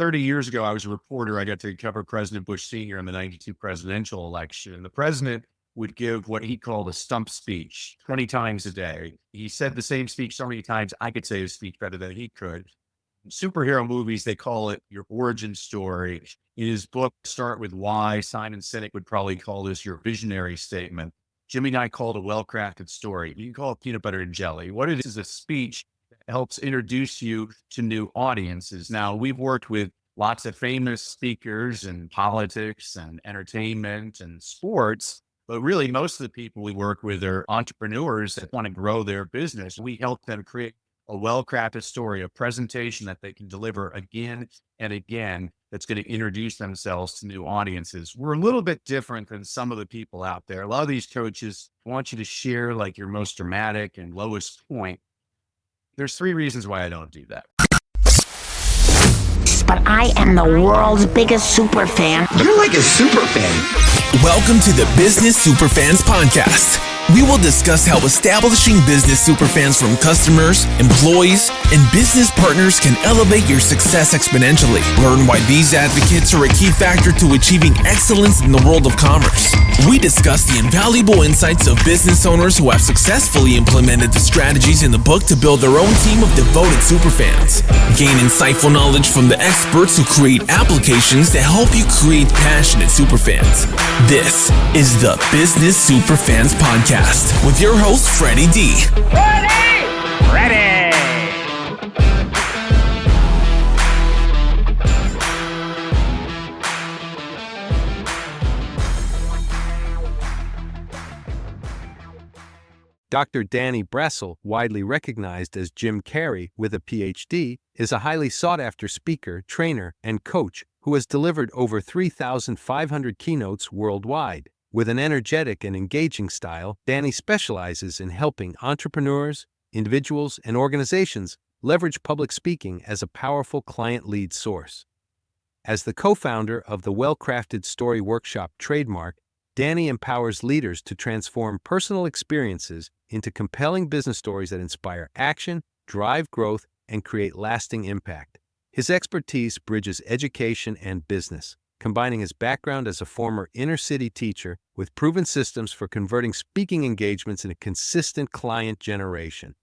30 years ago, I was a reporter. I got to cover President Bush Sr. in the 92 presidential election. And the president would give what he called a stump speech 20 times a day. He said the same speech so many times, I could say his speech better than he could. In superhero movies, they call it your origin story. In his book, Start With Why, Simon Sinek would probably call this your visionary statement. Jimmy and I call it a well-crafted story. You can call it peanut butter and jelly. What it is a speech that helps introduce you to new audiences. Now, we've worked with lots of famous speakers in politics and entertainment and sports, but really most of the people we work with are entrepreneurs that want to grow their business. We help them create a well-crafted story, a presentation that they can deliver again and again that's going to introduce themselves to new audiences. We're a little bit different than some of the people out there. A lot of these coaches want you to share like your most dramatic and lowest point. There's 3 reasons why I don't do that. But I am the world's biggest super fan. You're like a super fan. Welcome to the Business Superfans Podcast. We will discuss how establishing business superfans from customers, employees, and business partners can elevate your success exponentially. Learn why these advocates are a key factor to achieving excellence in the world of commerce. We discuss the invaluable insights of business owners who have successfully implemented the strategies in the book to build their own team of devoted superfans. Gain insightful knowledge from the experts who create applications that help you create passionate superfans. This is the Business Superfans Podcast with your host, Freddy D. Freddy! Dr. Danny Brasil, widely recognized as Jim Carrey with a PhD, is a highly sought-after speaker, trainer, and coach who has delivered over 3,500 keynotes worldwide. With an energetic and engaging style, Danny specializes in helping entrepreneurs, individuals, and organizations leverage public speaking as a powerful client lead source. As the co-founder of the Well-Crafted Story Workshop trademark, Danny empowers leaders to transform personal experiences into compelling business stories that inspire action, drive growth, and create lasting impact. His expertise bridges education and business, combining his background as a former inner-city teacher with proven systems for converting speaking engagements into consistent client generation.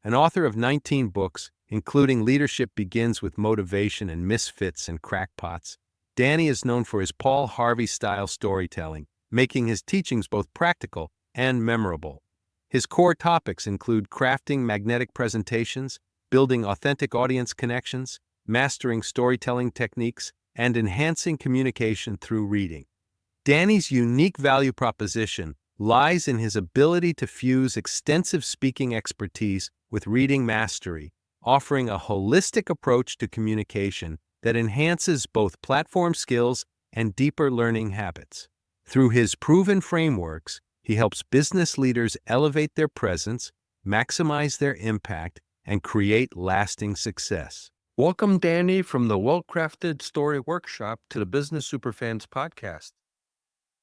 An author of 19 books, including Leadership Begins with Motivation and Misfits and Crackpots, Danny is known for his Paul Harvey-style storytelling, making his teachings both practical and memorable. His core topics include crafting magnetic presentations, building authentic audience connections, mastering storytelling techniques, and enhancing communication through reading. Danny's unique value proposition lies in his ability to fuse extensive speaking expertise with reading mastery, offering a holistic approach to communication that enhances both platform skills and deeper learning habits. Through his proven frameworks, he helps business leaders elevate their presence, maximize their impact, and create lasting success. Welcome, Danny, from the Well-Crafted Story Workshop to the Business Superfans Podcast.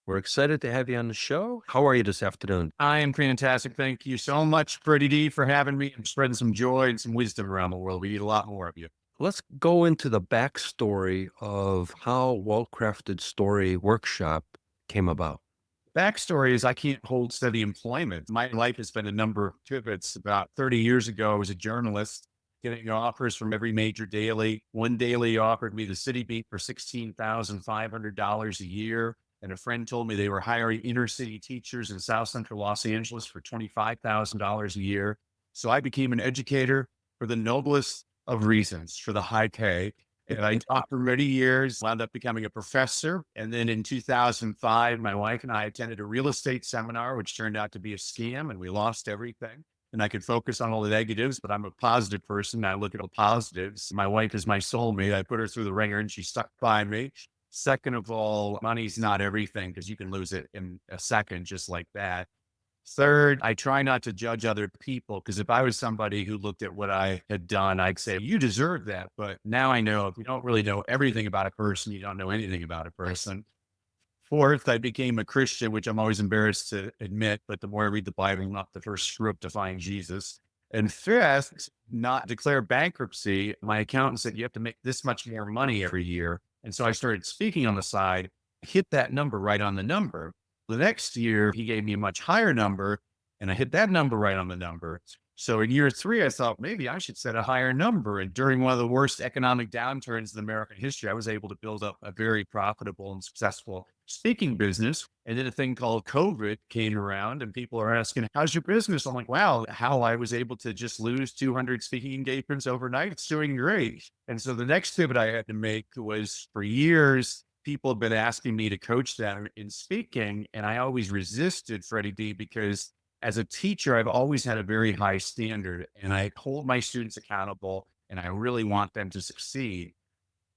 We're excited to have you on the show. How are you this afternoon? I am fantastic. Thank you so much, Freddy D, for having me and spreading some joy and some wisdom around the world. We need a lot more of you. Let's go into the backstory of how Well-Crafted Story Workshop came about. Backstory is I can't hold steady employment. My life has been a number of pivots. About 30 years ago, I was a journalist getting offers from every major daily. One daily offered me the City Beat for $16,500 a year. And a friend told me they were hiring inner city teachers in South Central Los Angeles for $25,000 a year. So I became an educator for the noblest of reasons, for the high pay. And I taught for many years, wound up becoming a professor. And then in 2005, my wife and I attended a real estate seminar, which turned out to be a scam, and we lost everything. And I could focus on all the negatives, but I'm a positive person. I look at the positives. My wife is my soulmate. I put her through the ringer and she stuck by me. Second of all, money's not everything because you can lose it in a second, just like that. Third, I try not to judge other people because if I was somebody who looked at what I had done, I'd say, you deserve that. But now I know if you don't really know everything about a person, you don't know anything about a person. Fourth, I became a Christian, which I'm always embarrassed to admit, but the more I read the Bible, I'm not the first screw up to find Jesus. And fifth, not declare bankruptcy. My accountant said, you have to make this much more money every year. And so I started speaking on the side, hit that number right on the number. The next year, he gave me a much higher number, and I hit that number right on the number. So in year three, I thought maybe I should set a higher number. And during one of the worst economic downturns in American history, I was able to build up a very profitable and successful speaking business. And then a thing called COVID came around, and people are asking, how's your business? I'm like, wow, how I was able to just lose 200 speaking engagements overnight. It's doing great. And so the next pivot I had to make was, for years, people have been asking me to coach them in speaking. And I always resisted, Freddie D, because as a teacher, I've always had a very high standard, and I hold my students accountable, and I really want them to succeed.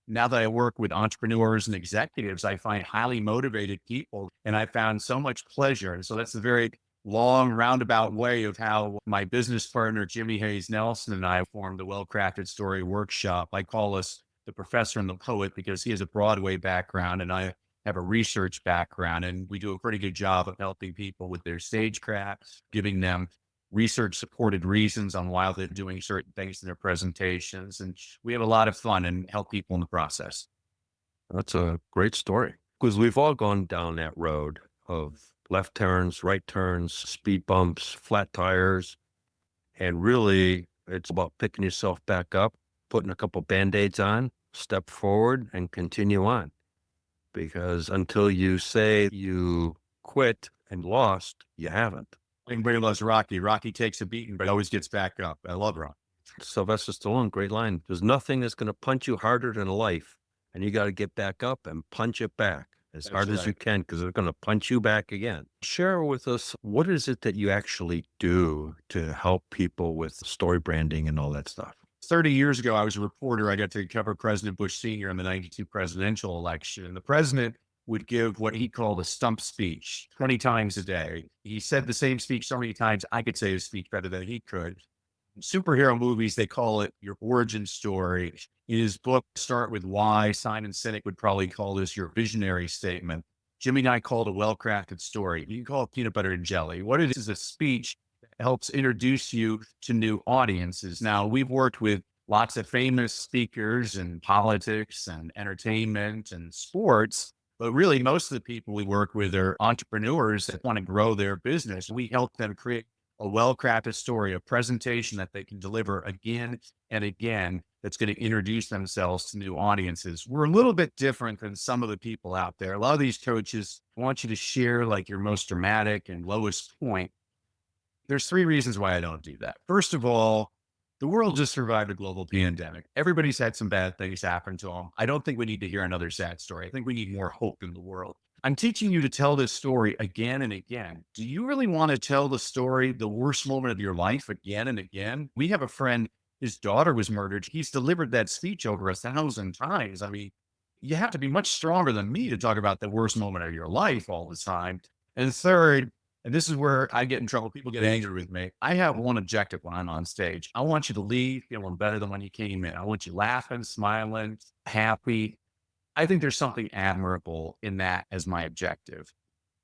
Now that I work with entrepreneurs and executives, I find highly motivated people, and I found so much pleasure. And so that's a very long roundabout way of how my business partner, Jimmy Hayes Nelson, and I formed the Well-Crafted Story Workshop. I call us the professor and the poet because he has a Broadway background and I have a research background, and we do a pretty good job of helping people with their stagecraft, giving them research supported reasons on why they're doing certain things in their presentations. And we have a lot of fun and help people in the process. That's a great story, because we've all gone down that road of left turns, right turns, speed bumps, flat tires. And really, it's about picking yourself back up, putting a couple Band-Aids on, step forward, and continue on. Because until you say you quit and lost, you haven't. Everybody loves Rocky. Rocky takes a beating, but always gets back up. I love Rocky. Sylvester Stallone, great line. There's nothing that's going to punch you harder than life. And you got to get back up and punch it back as hard as you can, because they're going to punch you back again. Share with us, what is it that you actually do to help people with story branding and all that stuff? 30 years ago, I was a reporter. I got to cover President Bush Sr. in the 92 presidential election. And the president would give what he called a stump speech 20 times a day. He said the same speech so many times, I could say his speech better than he could. In superhero movies, they call it your origin story. In his book, Start With Why, Simon Sinek would probably call this your visionary statement. Jimmy and I call it a well-crafted story. You can call it peanut butter and jelly. What it is a speech that helps introduce you to new audiences. Now, we've worked with lots of famous speakers in politics and entertainment and sports, but really most of the people we work with are entrepreneurs that want to grow their business. We help them create a well-crafted story, a presentation that they can deliver again and again that's going to introduce themselves to new audiences. We're a little bit different than some of the people out there. A lot of these coaches want you to share like your most dramatic and lowest point. There's three reasons why I don't do that. First of all, the world just survived a global pandemic. Everybody's had some bad things happen to them. I don't think we need to hear another sad story. I think we need more hope in the world. I'm teaching you to tell this story again and again. Do you really want to tell the story, the worst moment of your life, again and again? We have a friend, his daughter was murdered. He's delivered that speech over 1,000 times. I mean, you have to be much stronger than me to talk about the worst moment of your life all the time. And third, and this is where I get in trouble. People get angry with me. I have one objective when I'm on stage. I want you to leave feeling better than when you came in. I want you laughing, smiling, happy. I think there's something admirable in that as my objective.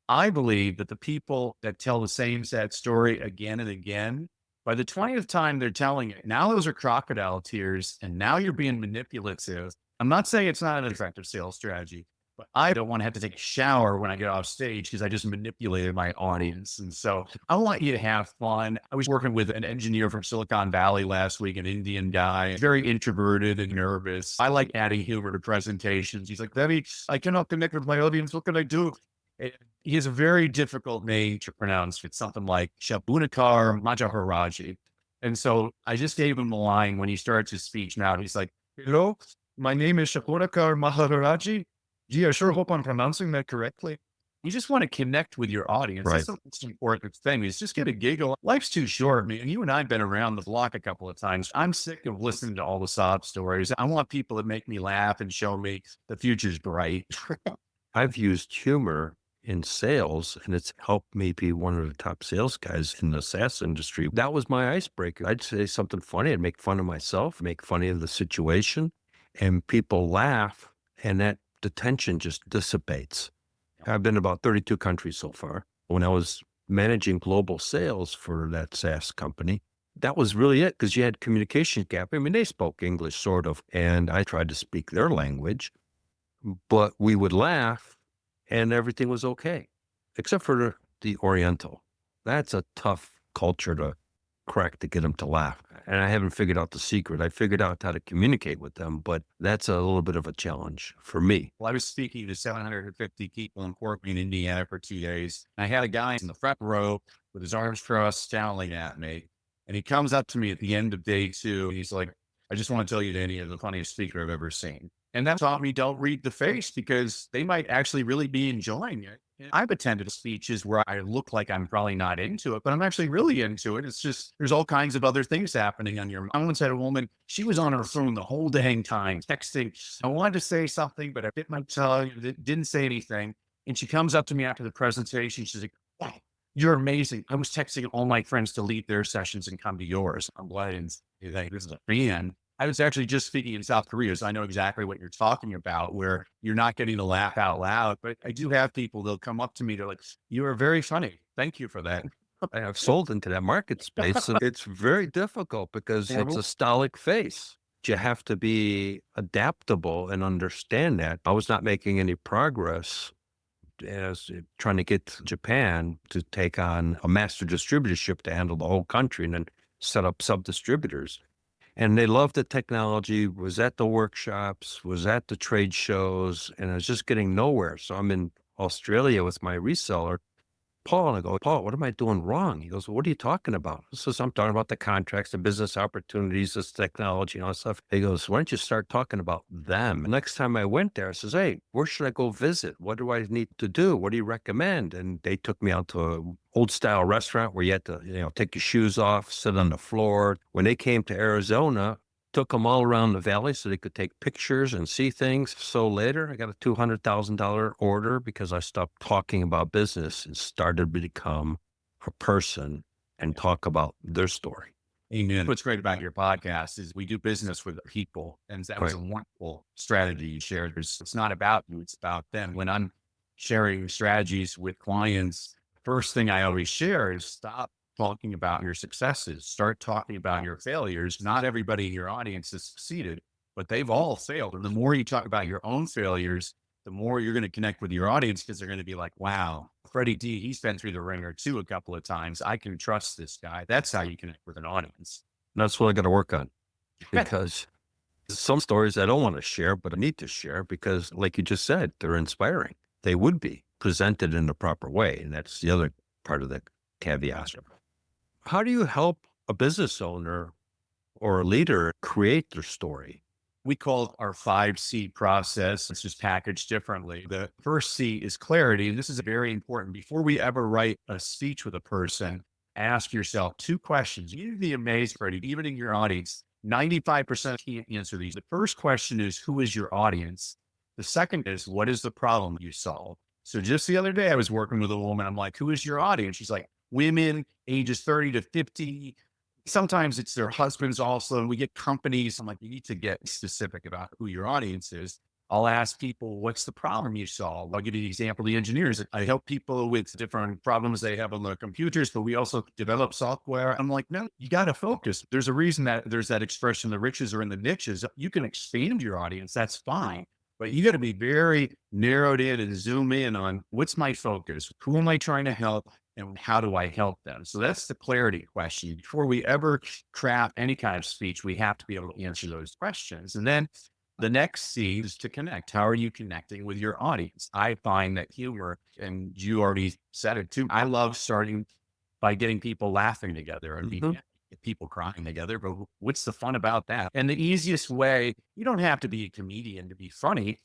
I believe that the people that tell the same sad story again and again, by the 20th time they're telling it, now those are crocodile tears, and now you're being manipulative. I'm not saying it's not an effective sales strategy, but I don't want to have to take a shower when I get off stage because I just manipulated my audience. And so I want you to have fun. I was working with an engineer from Silicon Valley last week, an Indian guy, very introverted and nervous. I like adding humor to presentations. He's like, Debbie, I cannot connect with my audience. What can I do? And he has a very difficult name to pronounce. It's something like Shabunakar Majaharaji. And so I just gave him a line when he starts his speech. Now he's like, hello, my name is Shabunakar Maharaji. Gee, I sure hope I'm pronouncing that correctly. You just want to connect with your audience. Right. That's the most important thing is just get a giggle. Life's too short, man. You and I have been around the block a couple of times. I'm sick of listening to all the sob stories. I want people that make me laugh and show me the future's bright. I've used humor in sales, and it's helped me be one of the top sales guys in the SaaS industry. That was my icebreaker. I'd say something funny. I'd make fun of myself, make fun of the situation, and people laugh, and that the tension just dissipates. I've been in about 32 countries so far. When I was managing global sales for that SaaS company, that was really it, because you had communication gap. I mean, they spoke English sort of, and I tried to speak their language, but we would laugh and everything was okay, except for the Oriental. That's a tough culture to crack to get them to laugh. And I haven't figured out the secret. I figured out how to communicate with them, but that's a little bit of a challenge for me. Well, I was speaking to 750 people in Portland, Indiana for 2 days. I had a guy in the front row with his arms crossed, scowling at me. And he comes up to me at the end of day 2. And he's like, I just want to tell you, Danny, you're the funniest speaker I've ever seen. And that taught me, don't read the face, because they might actually really be enjoying it. And I've attended speeches where I look like I'm probably not into it, but I'm actually really into it. It's just, there's all kinds of other things happening on your mind. I once had a woman, she was on her phone the whole dang time, texting. I wanted to say something, but I bit my tongue, didn't say anything. And she comes up to me after the presentation. She's like, wow, you're amazing. I was texting all my friends to leave their sessions and come to yours. I'm glad. And this is a fan. I was actually just speaking in South Korea, so I know exactly what you're talking about, where you're not getting to laugh out loud. But I do have people, they'll come up to me, they're like, you are very funny. Thank you for that. I have sold into that market space. So it's very difficult because it's a stolic face. You have to be adaptable and understand that. I was not making any progress as trying to get to Japan to take on a master distributorship to handle the whole country and then set up sub-distributors. And they loved the technology, was at the workshops, was at the trade shows, and I was just getting nowhere. So I'm in Australia with my reseller, Paul, and I go, Paul, what am I doing wrong? He goes, well, what are you talking about? I says, I'm talking about the contracts, the business opportunities, this technology and all that stuff. He goes, why don't you start talking about them? And next time I went there, I says, hey, where should I go visit? What do I need to do? What do you recommend? And they took me out to an old style restaurant where you had to, take your shoes off, sit on the floor. When they came to Arizona, took them all around the valley so they could take pictures and see things. So later, I got a $200,000 order because I stopped talking about business and started to become a person and talk about their story. Amen. What's great about your podcast is we do business with people. And that was a wonderful strategy you shared. It's not about you, it's about them. When I'm sharing strategies with clients, first thing I always share is stop talking about your successes, start talking about your failures. Not everybody in your audience has succeeded, but they've all failed. And the more you talk about your own failures, the more you're going to connect with your audience, because they're going to be like, wow, Freddy D, he's been through the ringer too a couple of times. I can trust this guy. That's how you connect with an audience. That's what I got to work on, because some stories I don't want to share, but I need to share because, like you just said, they're inspiring. They would be presented in the proper way. And that's the other part of the caveat. How do you help a business owner or a leader create their story? We call it our 5C process. It's just packaged differently. The first C is clarity. And this is very important. Before we ever write a speech with a person, ask yourself 2 questions. You'd be amazed, Freddy, even in your audience, 95% can't answer these. The first question is, who is your audience? The second is, what is the problem you solve? So just the other day, I was working with a woman. I'm like, who is your audience? She's like, women ages 30 to 50. Sometimes it's their husbands also. And we get companies. I'm like, you need to get specific about who your audience is. I'll ask people, what's the problem you solve? I'll give you the example, the engineers. I help people with different problems they have on their computers, but we also develop software. I'm like, no, you got to focus. There's a reason that there's that expression, the riches are in the niches. You can expand your audience. That's fine. But you got to be very narrowed in and zoom in on what's my focus? Who am I trying to help? And how do I help them? So that's the clarity question. Before we ever craft any kind of speech, we have to be able to answer those questions. And then the next C is to connect. How are you connecting with your audience? I find that humor, and you already said it too, I love starting by getting people laughing together and people crying together. But what's the fun about that? And the easiest way, you don't have to be a comedian to be funny.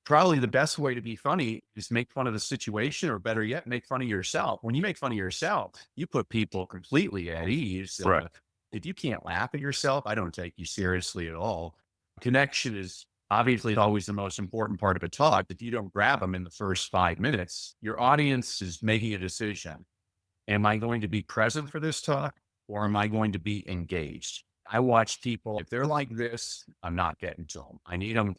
Probably the best way to be funny is make fun of the situation, or better yet, make fun of yourself. When you make fun of yourself, you put people completely at ease. Right. If you can't laugh at yourself, I don't take you seriously at all. Connection is obviously always the most important part of a talk. If you don't grab them in the first 5 minutes, your audience is making a decision. Am I going to be present for this talk, or am I going to be engaged? I watch people, if they're like this, I'm not getting to them. I need them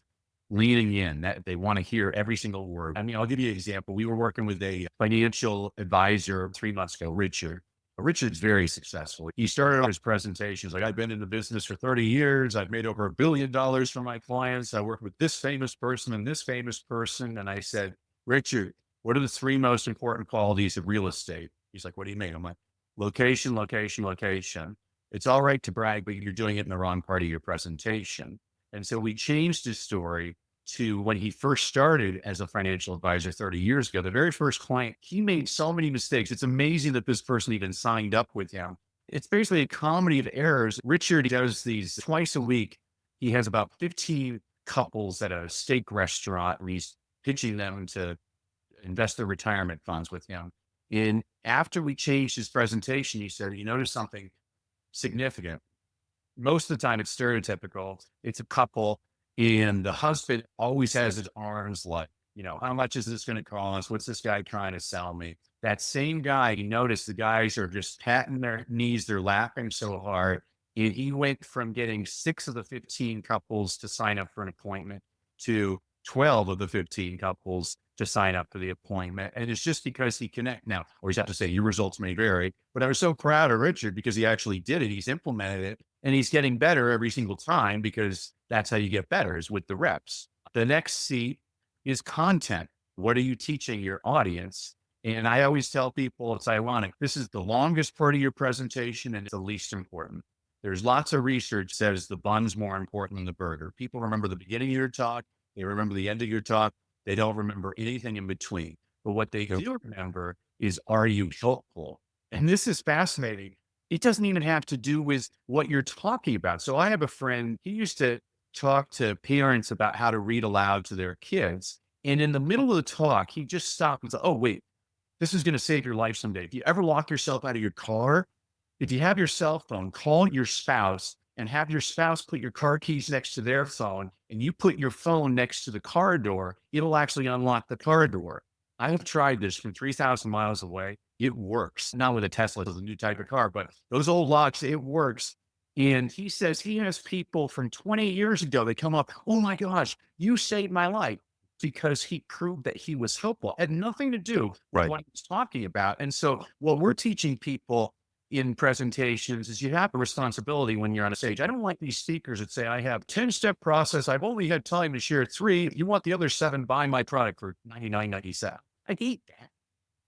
leaning in, that they want to hear every single word. I mean, I'll give you an example. We were working with a financial advisor 3 months ago, Richard. Richard's very successful. He started his presentations like, I've been in the business for 30 years. I've made over $1 billion for my clients. I work with this famous person and this famous person. And I said, Richard, what are the three most important qualities of real estate? He's like, what do you mean? I'm like, location, location, location. It's all right to brag, but you're doing it in the wrong part of your presentation. And so we changed his story to when he first started as a financial advisor 30 years ago. The very first client, he made so many mistakes. It's amazing that this person even signed up with him. It's basically a comedy of errors. Richard does these twice a week. He has about 15 couples at a steak restaurant, and he's pitching them to invest their retirement funds with him. And after we changed his presentation, he said, you notice something significant. Most of the time it's stereotypical. It's a couple and the husband always has his arms like, how much is this going to cost? What's this guy trying to sell me? That same guy, you notice the guys are just patting their knees. They're laughing so hard. And he went from getting 6 of the 15 couples to sign up for an appointment to 12 of the 15 couples to sign up for the appointment. And it's just because he connect. Now, always have to say your results may vary, but I was so proud of Richard because he actually did it. He's implemented it and he's getting better every single time because that's how you get better is with the reps. The next C is content. What are you teaching your audience? And I always tell people it's ironic. This is the longest part of your presentation and it's the least important. There's lots of research says the bun's more important than the burger. People remember the beginning of your talk. They remember the end of your talk. They don't remember anything in between. But what they do remember is, are you helpful? And this is fascinating. It doesn't even have to do with what you're talking about. So I have a friend, he used to talk to parents about how to read aloud to their kids. And in the middle of the talk, he just stopped and said, oh, wait, this is going to save your life someday. If you ever lock yourself out of your car, if you have your cell phone, call your spouse and have your spouse put your car keys next to their phone and you put your phone next to the car door, it'll actually unlock the car door. I have tried this from 3,000 miles away. It works. Not with a Tesla, it's a new type of car, but those old locks, it works. And he says he has people from 20 years ago, they come up, oh my gosh, you saved my life because he proved that he was helpful. It had nothing to do with what he was talking about. And so what we're teaching people in presentations is you have a responsibility when you're on a stage. I don't like these speakers that say, I have 10-step process. I've only had time to share 3. If you want the other 7, buy my product for $99.97. I hate that.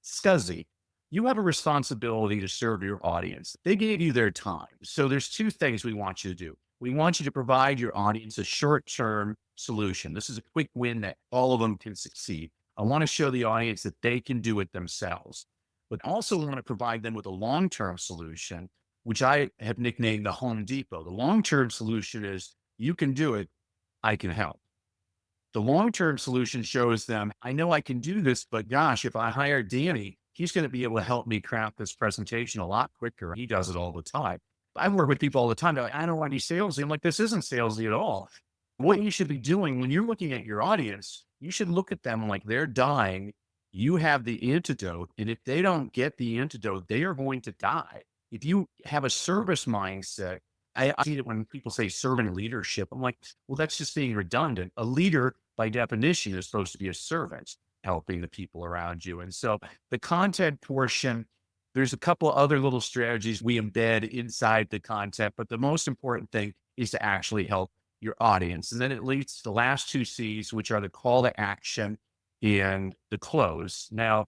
Scuzzy. You have a responsibility to serve your audience. They gave you their time. So there's 2 things we want you to do. We want you to provide your audience a short-term solution. This is a quick win that all of them can succeed. I want to show the audience that they can do it themselves, but also want to provide them with a long-term solution, which I have nicknamed the Home Depot. The long-term solution is you can do it. I can help. The long-term solution shows them, I know I can do this, but gosh, if I hire Danny, he's going to be able to help me craft this presentation a lot quicker. He does it all the time. I work with people all the time. They're like, I don't want any salesy. I'm like, this isn't salesy at all. What you should be doing when you're looking at your audience, you should look at them like they're dying. You have the antidote. And if they don't get the antidote, they are going to die. If you have a service mindset, I see it when people say servant leadership. I'm like, well, that's just being redundant. A leader, by definition, is supposed to be a servant, helping the people around you. And so the content portion, there's a couple other little strategies we embed inside the content, but the most important thing is to actually help your audience. And then it leads to the last 2 C's, which are the call to action and the close. Now,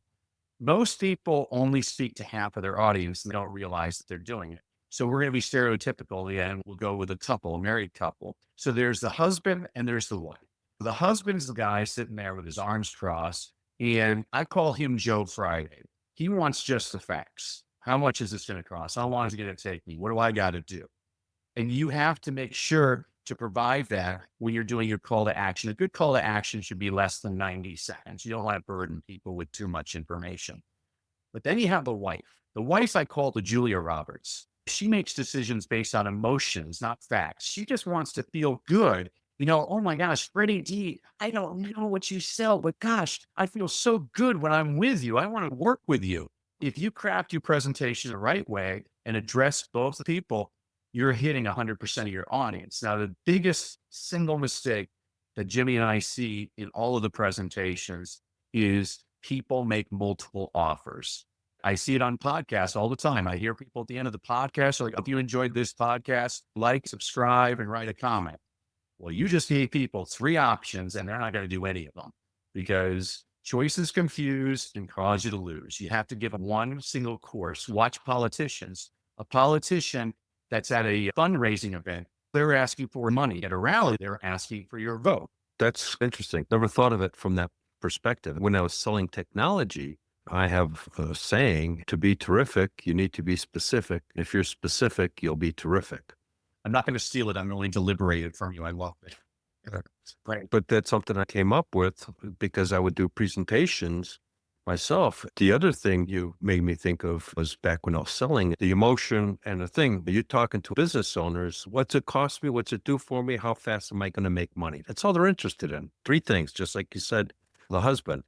most people only speak to half of their audience and they don't realize that they're doing it. So we're going to be stereotypical and we'll go with a couple, a married couple. So there's the husband and there's the wife. The husband's the guy sitting there with his arms crossed, and I call him Joe Friday. He wants just the facts. How much is this going to cost? How long is it going to take me? What do I got to do? And you have to make sure to provide that when you're doing your call to action. A good call to action should be less than 90 seconds. You don't want to burden people with too much information. But then you have the wife. The wife I call the Julia Roberts. She makes decisions based on emotions, not facts. She just wants to feel good. Oh my gosh, Freddy D, I don't know what you sell, but gosh, I feel so good when I'm with you. I want to work with you. If you craft your presentation the right way and address both the people, you're hitting 100% of your audience. Now, the biggest single mistake that Jimmy and I see in all of the presentations is people make multiple offers. I see it on podcasts all the time. I hear people at the end of the podcast are like, if you enjoyed this podcast, like, subscribe, and write a comment. Well, you just gave people 3 options and they're not going to do any of them because choices confuse and cause you to lose. You have to give them one single course. Watch politicians. A politician that's at a fundraising event, they're asking for money. At a rally, they're asking for your vote. That's interesting. Never thought of it from that perspective. When I was selling technology, I have a saying, to be terrific, you need to be specific. If you're specific, you'll be terrific. I'm not going to steal it. I'm going to liberate it from you. I love it. Right. But that's something I came up with because I would do presentations myself. The other thing you made me think of was back when I was selling, the emotion and the thing. You're talking to business owners. What's it cost me? What's it do for me? How fast am I going to make money? That's all they're interested in. 3 things, just like you said, the husband.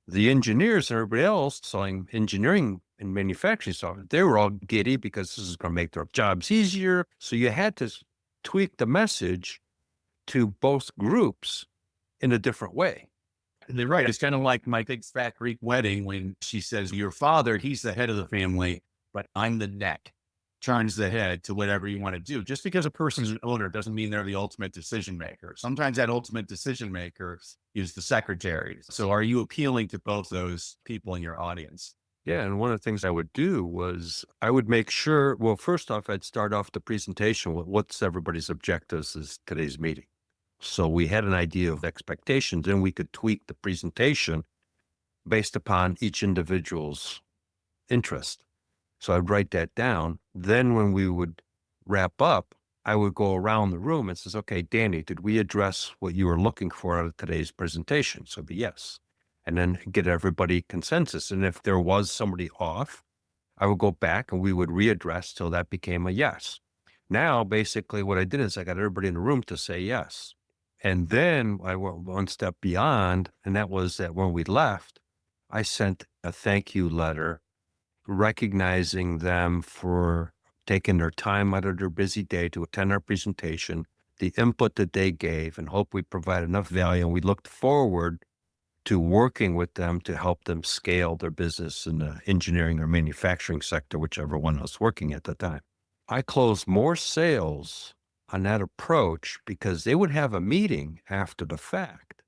The engineers and everybody else selling engineering and manufacturing software, they were all giddy because this is going to make their jobs easier. So you had to tweak the message to both groups in a different way. And they're right. It's kind of like my big fat Greek wedding when she says, your father, he's the head of the family, but I'm the neck, turns the head to whatever you want to do. Just because a person's an owner doesn't mean they're the ultimate decision maker. Sometimes that ultimate decision maker is the secretary. So are you appealing to both those people in your audience? Yeah. And one of the things I would do was I would make sure, well, first off, I'd start off the presentation with what's everybody's objectives is today's meeting. So we had an idea of expectations and we could tweak the presentation based upon each individual's interest. So I'd write that down. Then when we would wrap up, I would go around the room and says, okay, Danny, did we address what you were looking for out of today's presentation? So it'd be yes. And then get everybody consensus. And if there was somebody off, I would go back and we would readdress till that became a yes. Now, basically what I did is I got everybody in the room to say yes. And then I went one step beyond, and that was that when we left, I sent a thank you letter recognizing them for taking their time out of their busy day to attend our presentation, the input that they gave, and hope we provide enough value. And we looked forward to working with them to help them scale their business in the engineering or manufacturing sector, whichever one I was working at the time. I closed more sales on that approach because they would have a meeting after the fact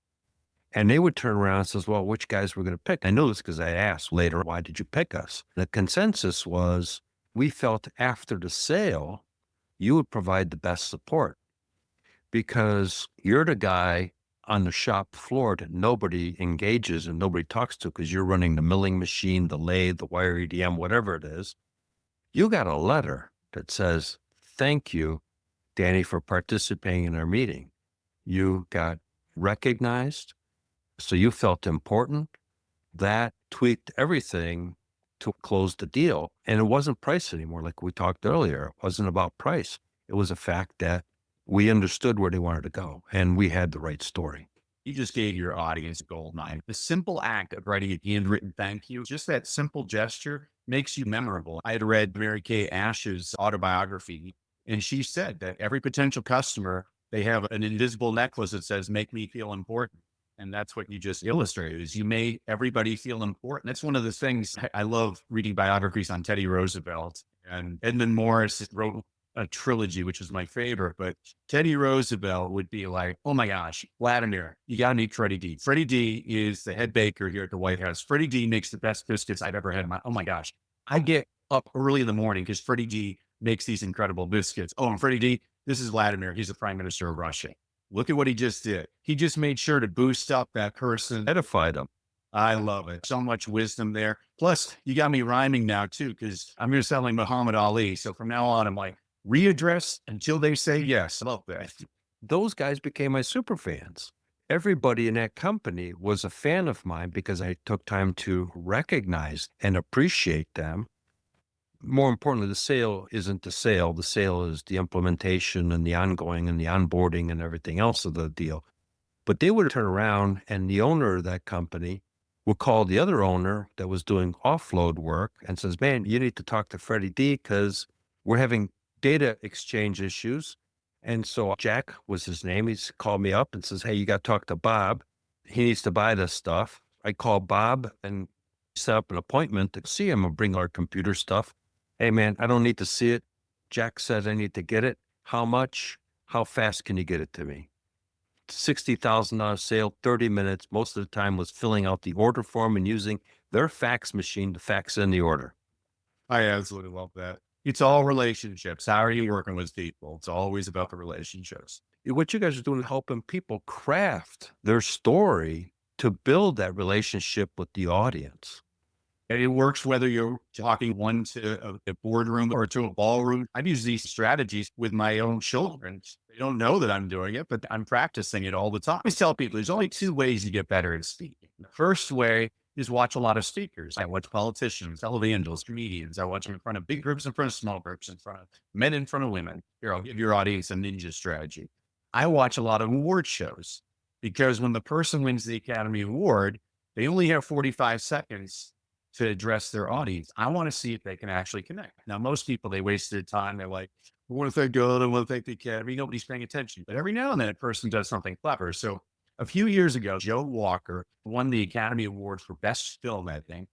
and they would turn around and says, well, which guys we're going to pick? I know this because I asked later, why did you pick us? The consensus was we felt after the sale, you would provide the best support because you're the guy on the shop floor that nobody engages and nobody talks to because you're running the milling machine, the lathe, the wire EDM, whatever it is. You got a letter that says, thank you, Danny, for participating in our meeting. You got recognized, so you felt important. That tweaked everything to close the deal. And it wasn't price anymore, like we talked earlier. It wasn't about price. It was a fact that we understood where they wanted to go and we had the right story. You just gave your audience a gold mine. The simple act of writing a handwritten thank you, just that simple gesture makes you memorable. I had read Mary Kay Ash's autobiography, and she said that every potential customer, they have an invisible necklace that says, make me feel important. And that's what you just illustrated is you made everybody feel important. That's one of the things I love reading biographies on Teddy Roosevelt, and Edmund Morris wrote a trilogy, which is my favorite, but Teddy Roosevelt would be like, oh my gosh, Vladimir, you got to meet Freddy D. Freddy D is the head baker here at the White House. Freddy D makes the best biscuits I've ever had in my, oh my gosh. I get up early in the morning because Freddy D makes these incredible biscuits. Oh, and Freddy D, this is Vladimir. He's the prime minister of Russia. Look at what he just did. He just made sure to boost up that person. Edified them. I love it. So much wisdom there. Plus, you got me rhyming now too, because I'm here selling Muhammad Ali. So from now on, I'm like, readdress until they say yes. I love that. Those guys became my super fans. Everybody in that company was a fan of mine because I took time to recognize and appreciate them. More importantly, the sale isn't the sale. The sale is the implementation and the ongoing and the onboarding and everything else of the deal. But they would turn around and the owner of that company would call the other owner that was doing offload work and says, man, you need to talk to Freddy D because we're having data exchange issues. And so Jack was his name. He's called me up and says, hey, you got to talk to Bob. He needs to buy this stuff. I call Bob and set up an appointment to see him and bring our computer stuff. Hey, man, I don't need to see it. Jack said I need to get it. How much? How fast can you get it to me? $60,000 sale, 30 minutes. Most of the time was filling out the order form and using their fax machine to fax in the order. I absolutely love that. It's all relationships. How are you working with people? It's always about the relationships. What you guys are doing is helping people craft their story to build that relationship with the audience. And it works whether you're talking one to a boardroom or to a ballroom. I've used these strategies with my own children. They don't know that I'm doing it, but I'm practicing it all the time. I tell people there's only two ways you get better at speaking. The first way is watch a lot of speakers. I watch politicians, televangelists, comedians. I watch them in front of big groups, in front of small groups, in front of men, in front of women. Here, I'll give your audience a ninja strategy. I watch a lot of award shows because when the person wins the Academy Award, they only have 45 seconds to address their audience. I want to see if they can actually connect. Now, most people, they wasted time. They're like, I want to thank God. I want to thank the Academy. Nobody's paying attention. But every now and then a person does something clever. So a few years ago, Joe Walker won the Academy Award for Best Film Editing.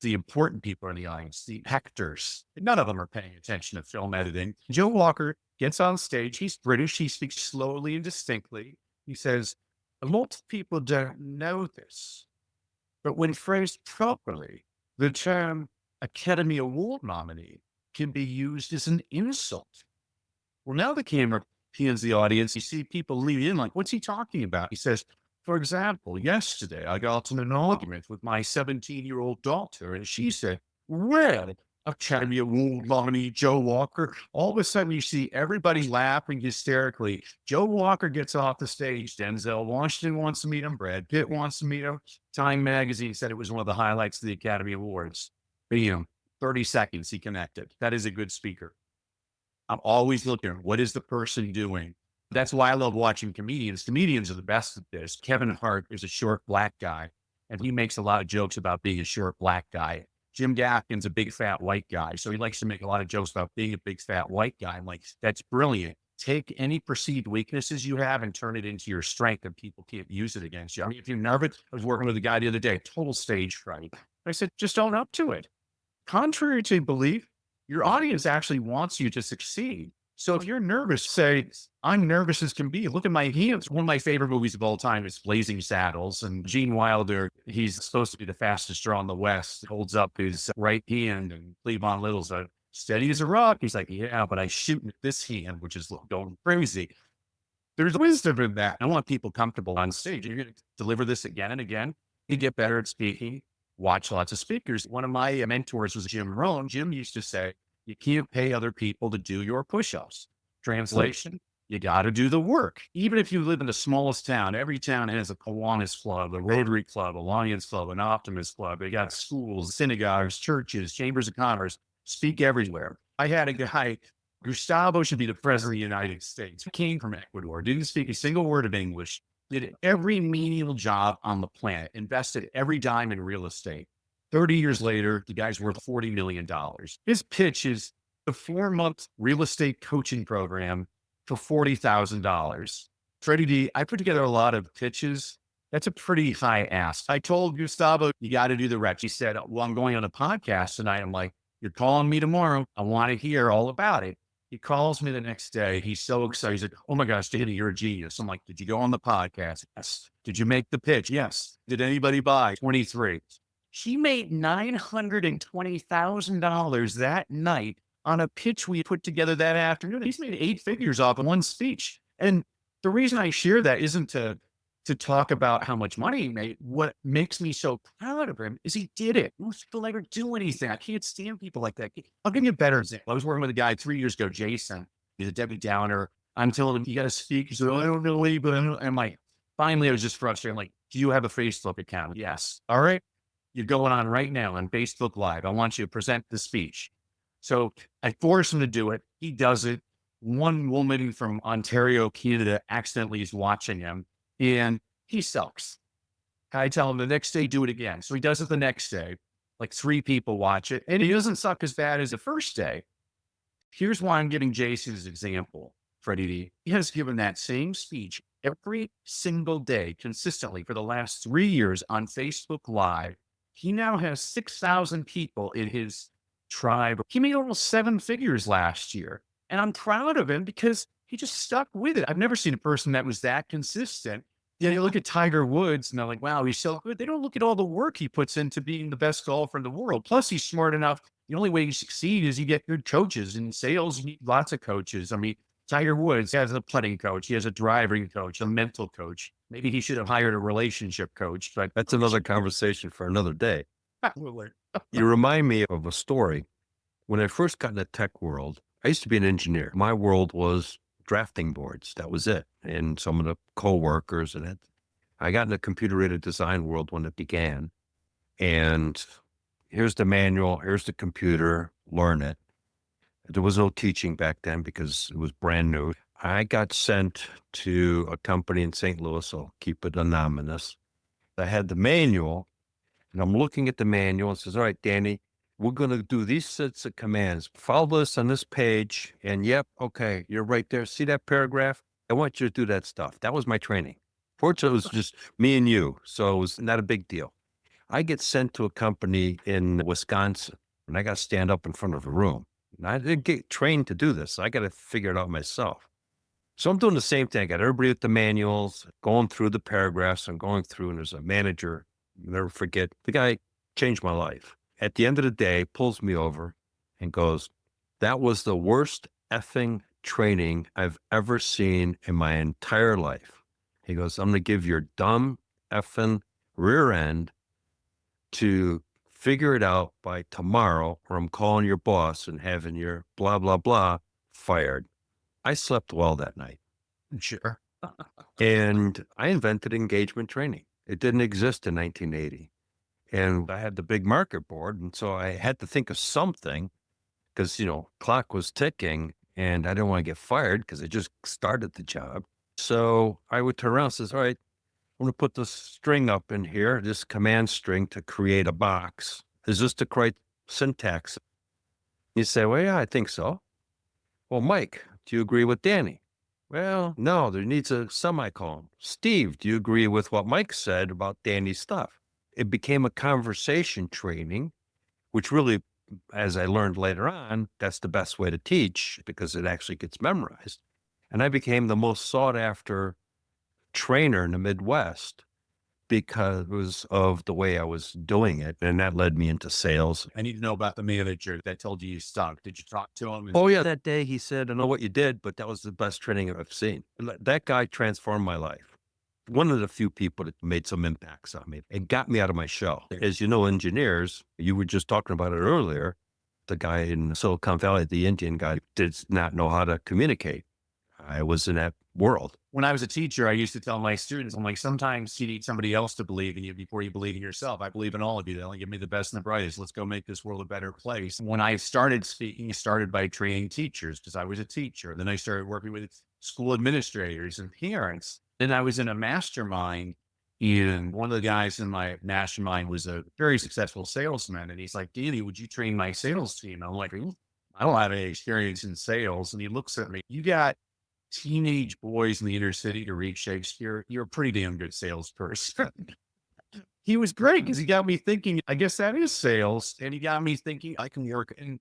The important people in the audience, the actors, none of them are paying attention to film editing. Joe Walker gets on stage. He's British. He speaks slowly and distinctly. He says, a lot of people don't know this, but when phrased properly, the term Academy Award nominee can be used as an insult. Well, now the camera pans the audience. You see people lean in like, what's he talking about? He says, for example, yesterday I got in an argument with my 17-year-old daughter, and she said, well, Academy Award nominee Joe Walker. All of a sudden, you see everybody laughing hysterically. Joe Walker gets off the stage. Denzel Washington wants to meet him. Brad Pitt wants to meet him. Time magazine said it was one of the highlights of the Academy Awards. Bam, 30 seconds, he connected. That is a good speaker. I'm always looking, what is the person doing? That's why I love watching comedians. Comedians are the best at this. Kevin Hart is a short black guy, and he makes a lot of jokes about being a short black guy. Jim Gaffigan's a big fat white guy, so he likes to make a lot of jokes about being a big fat white guy. I'm like, that's brilliant. Take any perceived weaknesses you have and turn it into your strength, and people can't use it against you. I mean, if you're nervous, I was working with a guy the other day, total stage fright. I said, just own up to it. Contrary to belief, your audience actually wants you to succeed. So if you're nervous, say, I'm nervous as can be. Look at my hands. One of my favorite movies of all time is Blazing Saddles. And Gene Wilder, he's supposed to be the fastest draw in the West, holds up his right hand, and Cleavon Little's steady as a rock. He's like, yeah, but I shoot with this hand, which is going crazy. There's wisdom in that. I want people comfortable on stage. You're going to deliver this again and again. You get better at speaking. Watch lots of speakers. One of my mentors was Jim Rohn. Jim used to say, you can't pay other people to do your push-ups. Translation, you got to do the work. Even if you live in the smallest town, every town has a Kiwanis Club, a Rotary Club, a Lions Club, an Optimist Club. They got schools, synagogues, churches, chambers of commerce. Speak everywhere. I had a guy, Gustavo should be the president of the United States. He came from Ecuador, didn't speak a single word of English, did every menial job on the planet, invested every dime in real estate. 30 years later, the guy's worth $40 million. His pitch is the 4-month real estate coaching program for $40,000. Freddy D, I put together a lot of pitches. That's a pretty high ask. I told Gustavo, you got to do the reps. He said, well, I'm going on a podcast tonight. I'm like, you're calling me tomorrow. I want to hear all about it. He calls me the next day. He's so excited. He's like, oh my gosh, Danny, you're a genius. I'm like, did you go on the podcast? Yes. Did you make the pitch? Yes. Did anybody buy? 23. She made $920,000 that night on a pitch we put together that afternoon. He's made 8 figures off of one speech. And the reason I share that isn't to talk about how much money he made. What makes me so proud of him is he did it. Most people never do anything. I can't stand people like that. I'll give you a better example. I was working with a guy 3 years ago, Jason. He's a Debbie Downer. I'm telling him, you got to speak. He said, I don't know anybody. And I'm like, finally, I was just frustrated. I'm like, do you have a Facebook account? Yes. All right. You're going on right now on Facebook Live. I want you to present the speech. So I force him to do it. He does it. One woman from Ontario, Canada, accidentally is watching him, and he sucks. I tell him the next day, do it again. So he does it the next day. Like 3 people watch it, and he doesn't suck as bad as the first day. Here's why I'm giving Jason's example, Freddy D. He has given that same speech every single day consistently for the last 3 years on Facebook Live. He now has 6,000 people in his tribe. He made almost 7 figures last year. And I'm proud of him because he just stuck with it. I've never seen a person that was that consistent. You look at Tiger Woods and they're like, wow, he's so good. They don't look at all the work he puts into being the best golfer in the world. Plus, he's smart enough. The only way you succeed is you get good coaches. In sales, you need lots of coaches. I mean, Tiger Woods has a putting coach. He has a driving coach, a mental coach. Maybe he should have hired a relationship coach, but That's another conversation for another day. Absolutely. You remind me of a story. When I first got in the tech world, I used to be an engineer. My world was drafting boards. That was it. And some of the co-workers and it. I got in the computer-aided design world when it began. And here's the manual, here's the computer, learn it. There was no teaching back then because it was brand new. I got sent to a company in St. Louis, I'll keep it anonymous. I had the manual, and I'm looking at the manual and says, all right, Danny, we're going to do these sets of commands. Follow this on this page. And yep, okay, you're right there. See that paragraph? I want you to do that stuff. That was my training. Fortunately, it was just me and you. So it was not a big deal. I get sent to a company in Wisconsin, and I got to stand up in front of a room. And I didn't get trained to do this. I got to figure it out myself. So I'm doing the same thing. I got everybody with the manuals, going through the paragraphs. I'm going through, and there's a manager. I'll never forget. The guy changed my life. At the end of the day, pulls me over and goes, that was the worst effing training I've ever seen in my entire life. He goes, I'm going to give your dumb effing rear end to figure it out by tomorrow, or I'm calling your boss and having your blah, blah, blah fired. I slept well that night. Sure. And I invented engagement training. It didn't exist in 1980. And I had the big marker board. And so I had to think of something because, clock was ticking and I didn't want to get fired because I just started the job. So I would turn around and says, all right, I'm going to put this string up in here, this command string to create a box. Is this the correct syntax? You say, well, yeah, I think so. Well, Mike, do you agree with Danny? Well, no, there needs a semicolon. Steve, do you agree with what Mike said about Danny's stuff? It became a conversation training, which really, as I learned later on, that's the best way to teach because it actually gets memorized. And I became the most sought after trainer in the Midwest because of the way I was doing it. And that led me into sales. I need to know about the manager that told you stunk. Did you talk to him? Oh, yeah. That day he said, I know what you did, but that was the best training I've seen. That guy transformed my life. One of the few people that made some impacts on me. It got me out of my shell. As you know, engineers, you were just talking about it earlier. The guy in Silicon Valley, the Indian guy, did not know how to communicate. I was in that world. When I was a teacher, I used to tell my students, I'm like, sometimes you need somebody else to believe in you before you believe in yourself. I believe in all of you. They'll give me the best and the brightest. Let's go make this world a better place. When I started speaking, I started by training teachers because I was a teacher. Then I started working with school administrators and parents. Then I was in a mastermind, and one of the guys in my mastermind was a very successful salesman. And he's like, Danny, would you train my sales team? I'm like, I don't have any experience in sales. And he looks at me, you got teenage boys in the inner city to read Shakespeare. You're a pretty damn good salesperson. He was great because he got me thinking, I guess that is sales. And he got me thinking I can work. And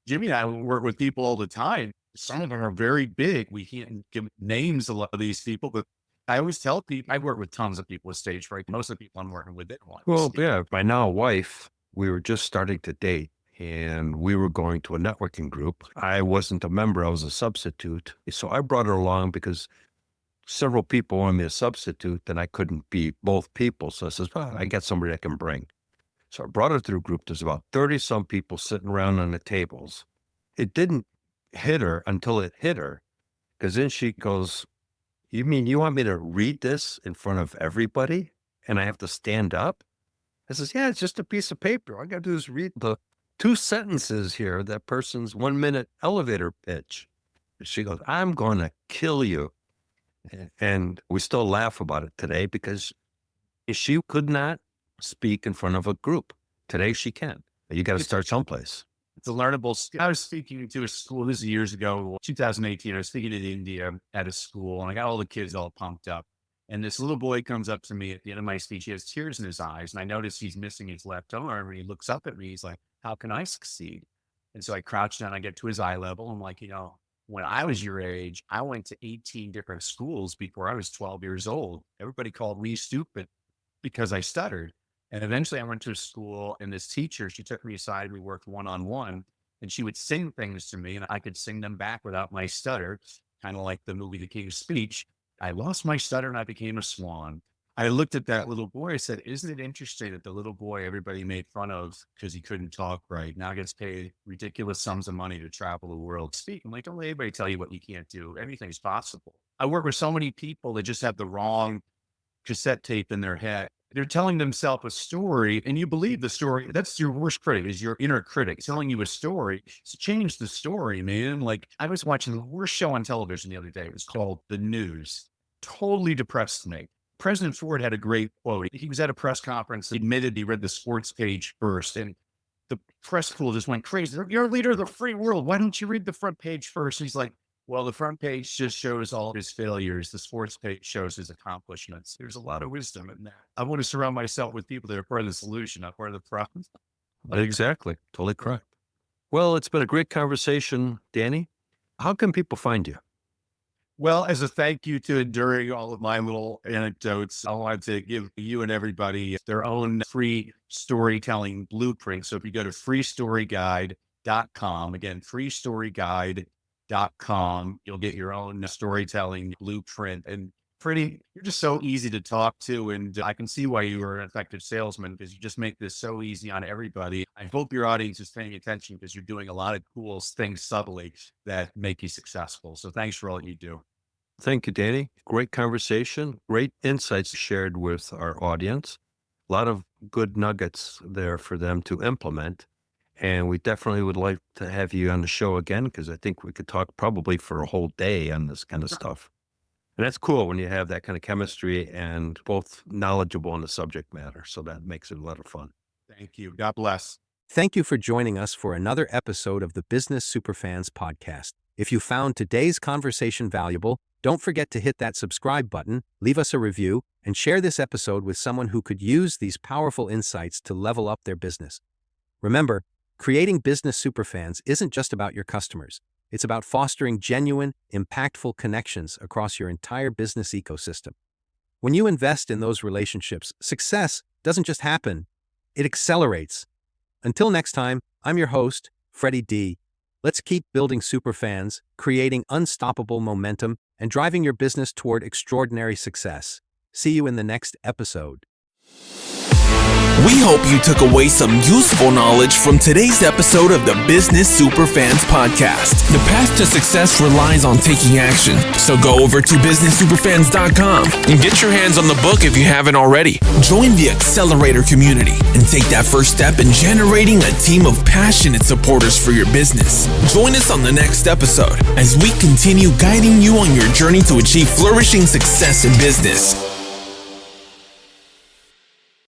Jimmy and I work with people all the time. Some of them are very big. We can't give names a lot of these people, but I always tell people, I work with tons of people with stage fright. Most of the people I'm working with didn't want. Well, yeah, my now wife, we were just starting to date and we were going to a networking group. I wasn't a member, I was a substitute. So I brought her along because several people wanted me to substitute and I couldn't be both people. So I says, well, I got somebody I can bring. So I brought her to the group. There's about 30 some people sitting around on the tables. It didn't hit her until it hit her because then she goes, you mean you want me to read this in front of everybody and I have to stand up? I says, yeah, it's just a piece of paper. All I got to do is read the 2 sentences here, that person's 1-minute elevator pitch. She goes, I'm going to kill you. And we still laugh about it today because she could not speak in front of a group. Today she can. You got to start someplace. It's a learnable skill. I was speaking to a school, this is years ago, 2018. I was speaking in India at a school and I got all the kids all pumped up. And this little boy comes up to me at the end of my speech. He has tears in his eyes. And I notice he's missing his left arm. And he looks up at me. He's like, how can I succeed? And so I crouch down. I get to his eye level. I'm like, when I was your age, I went to 18 different schools before I was 12 years old. Everybody called me stupid because I stuttered. And eventually I went to a school, and this teacher, she took me aside. We worked one-on-one, and she would sing things to me, and I could sing them back without my stutter, kind of like the movie The King's Speech. I lost my stutter and I became a swan. I looked at that little boy. I said, isn't it interesting that the little boy everybody made fun of because he couldn't talk right now gets paid ridiculous sums of money to travel the world speak? I'm like, don't let anybody tell you what you can't do. Anything's possible. I work with so many people that just have the wrong cassette tape in their head. They're telling themselves a story, and you believe the story. That's your worst critic, is your inner critic telling you a story. So change the story, man. Like, I was watching the worst show on television the other day. It was called The News. Totally depressed me. President Ford had a great quote. He was at a press conference, admitted he read the sports page first, and the press pool just went crazy. You're a leader of the free world. Why don't you read the front page first? And he's like, well, the front page just shows all his failures. The sports page shows his accomplishments. There's a lot of wisdom in that. I want to surround myself with people that are part of the solution, not part of the problem. Exactly. Totally correct. Well, it's been a great conversation, Danny. How can people find you? Well, as a thank you to enduring all of my little anecdotes, I want to give you and everybody their own free storytelling blueprint. So if you go to freestoryguide.com, again, freestoryguide.com, you'll get your own storytelling blueprint. And Freddy, you're just so easy to talk to. And I can see why you are an effective salesman, because you just make this so easy on everybody. I hope your audience is paying attention, because you're doing a lot of cool things subtly that make you successful. So thanks for all that you do. Thank you, Danny. Great conversation. Great insights shared with our audience. A lot of good nuggets there for them to implement. And we definitely would like to have you on the show again, because I think we could talk probably for a whole day on this kind of stuff. And that's cool when you have that kind of chemistry and both knowledgeable in the subject matter. So that makes it a lot of fun. Thank you. God bless. Thank you for joining us for another episode of the Business Superfans podcast. If you found today's conversation valuable, don't forget to hit that subscribe button, leave us a review, and share this episode with someone who could use these powerful insights to level up their business. Remember, creating business superfans isn't just about your customers. It's about fostering genuine, impactful connections across your entire business ecosystem. When you invest in those relationships, success doesn't just happen, it accelerates. Until next time, I'm your host, Freddy D. Let's keep building superfans, creating unstoppable momentum, and driving your business toward extraordinary success. See you in the next episode. We hope you took away some useful knowledge from today's episode of the Business Superfans podcast. The path to success relies on taking action. So go over to businesssuperfans.com and get your hands on the book if you haven't already. Join the Accelerator community and take that first step in generating a team of passionate supporters for your business. Join us on the next episode as we continue guiding you on your journey to achieve flourishing success in business.